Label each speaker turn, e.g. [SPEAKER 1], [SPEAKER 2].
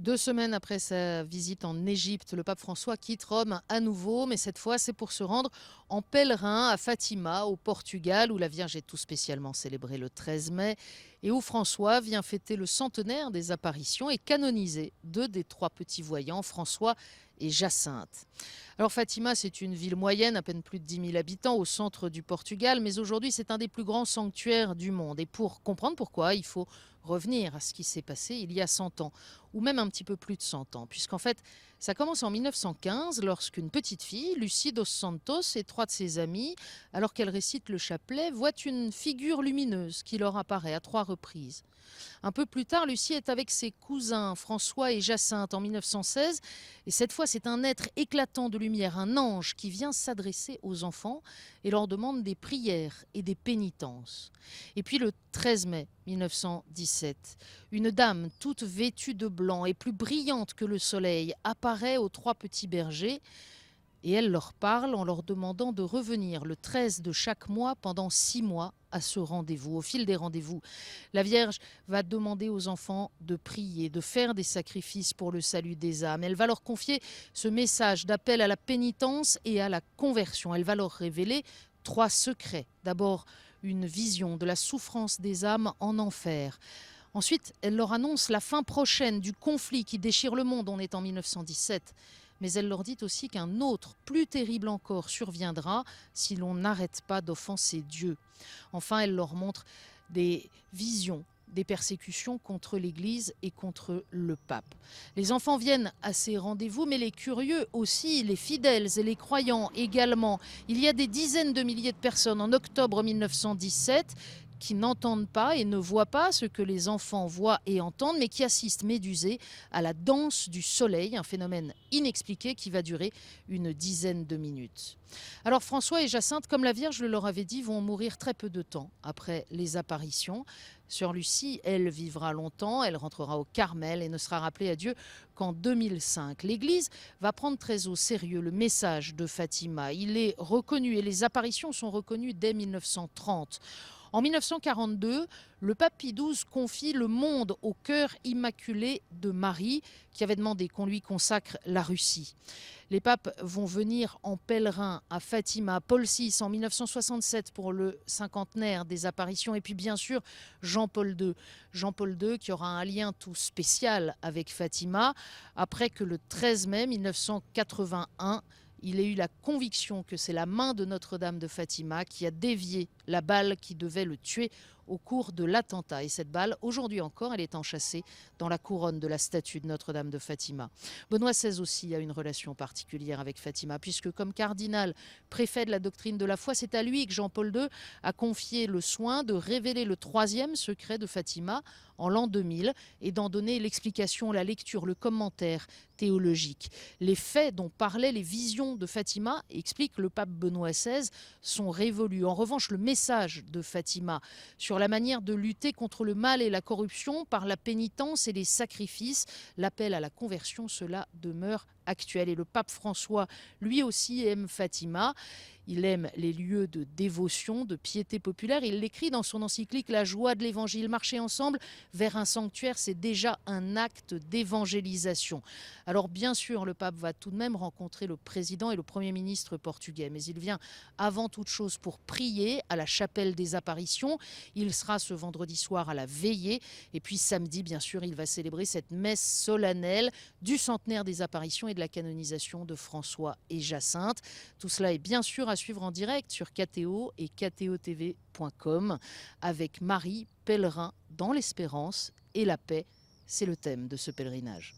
[SPEAKER 1] 2 semaines après sa visite en Égypte, le pape François quitte Rome à nouveau, mais cette fois c'est pour se rendre en pèlerin à Fatima, au Portugal, où la Vierge est tout spécialement célébrée le 13 mai, et où François vient fêter le centenaire des apparitions et canoniser 2 des 3 petits voyants, François et Jacinthe. Alors Fatima, c'est une ville moyenne, à peine plus de 10 000 habitants, au centre du Portugal, mais aujourd'hui c'est un des plus grands sanctuaires du monde. Et pour comprendre pourquoi, il faut revenir à ce qui s'est passé il y a 100 ans, ou même un petit peu plus de 100 ans, puisqu'en fait, ça commence en 1915, lorsqu'une petite fille, Lucie dos Santos, et 3 de ses amis, alors qu'elle récite le chapelet, voient une figure lumineuse qui leur apparaît à 3 reprises. Un peu plus tard, Lucie est avec ses cousins François et Jacinthe en 1916, et cette fois, c'est un être éclatant de lumière, un ange qui vient s'adresser aux enfants et leur demande des prières et des pénitences. Et puis le 13 mai 1917, une dame toute vêtue de blanc et plus brillante que le soleil apparaît aux 3 petits bergers et elle leur parle en leur demandant de revenir le 13 de chaque mois pendant 6 mois à ce rendez-vous. Au fil des rendez-vous, la Vierge va demander aux enfants de prier, de faire des sacrifices pour le salut des âmes. Elle va leur confier ce message d'appel à la pénitence et à la conversion. Elle va leur révéler 3 secrets. D'abord, une vision de la souffrance des âmes en enfer. Ensuite, elle leur annonce la fin prochaine du conflit qui déchire le monde. On est en 1917. Mais elle leur dit aussi qu'un autre, plus terrible encore, surviendra si l'on n'arrête pas d'offenser Dieu. Enfin, elle leur montre des visions des persécutions contre l'Église et contre le pape. Les enfants viennent à ces rendez-vous, mais les curieux aussi, les fidèles et les croyants également. Il y a des dizaines de milliers de personnes en octobre 1917 qui n'entendent pas et ne voient pas ce que les enfants voient et entendent, mais qui assistent médusés à la danse du soleil, un phénomène inexpliqué qui va durer une dizaine de minutes. Alors François et Jacinthe, comme la Vierge le leur avait dit, vont mourir très peu de temps après les apparitions. Sœur Lucie, elle vivra longtemps, elle rentrera au Carmel et ne sera rappelée à Dieu qu'en 2005. L'Église va prendre très au sérieux le message de Fatima. Il est reconnu et les apparitions sont reconnues dès 1930. En 1942, le pape Pie XII confie le monde au cœur immaculé de Marie, qui avait demandé qu'on lui consacre la Russie. Les papes vont venir en pèlerin à Fatima, Paul VI en 1967 pour le cinquantenaire des apparitions, et puis bien sûr Jean-Paul II. Jean-Paul II qui aura un lien tout spécial avec Fatima, après que le 13 mai 1981, il a eu la conviction que c'est la main de Notre-Dame de Fatima qui a dévié la balle qui devait le tuer au cours de l'attentat. Et cette balle, aujourd'hui encore, elle est enchâssée dans la couronne de la statue de Notre-Dame de Fatima. Benoît XVI aussi a une relation particulière avec Fatima, puisque comme cardinal préfet de la doctrine de la foi, c'est à lui que Jean-Paul II a confié le soin de révéler le 3e secret de Fatima en l'an 2000 et d'en donner l'explication, la lecture, le commentaire théologique. Les faits dont parlaient les visions de Fatima, explique le pape Benoît XVI, sont révolus. En revanche, le message de Fatima sur la manière de lutter contre le mal et la corruption par la pénitence et les sacrifices, l'appel à la conversion, cela demeure actuel. Et le pape François, lui aussi, aime Fatima. Il aime les lieux de dévotion, de piété populaire. Il l'écrit dans son encyclique La joie de l'évangile. Marcher ensemble vers un sanctuaire, c'est déjà un acte d'évangélisation. Alors bien sûr, le pape va tout de même rencontrer le président et le premier ministre portugais, mais il vient avant toute chose pour prier à la chapelle des apparitions. Il sera ce vendredi soir à la veillée. Et puis samedi, bien sûr, il va célébrer cette messe solennelle du centenaire des apparitions et de la canonisation de François et Jacinthe. Tout cela est bien sûr à suivre en direct sur KTO et ktotv.com avec Marie, pèlerin dans l'espérance et la paix. C'est le thème de ce pèlerinage.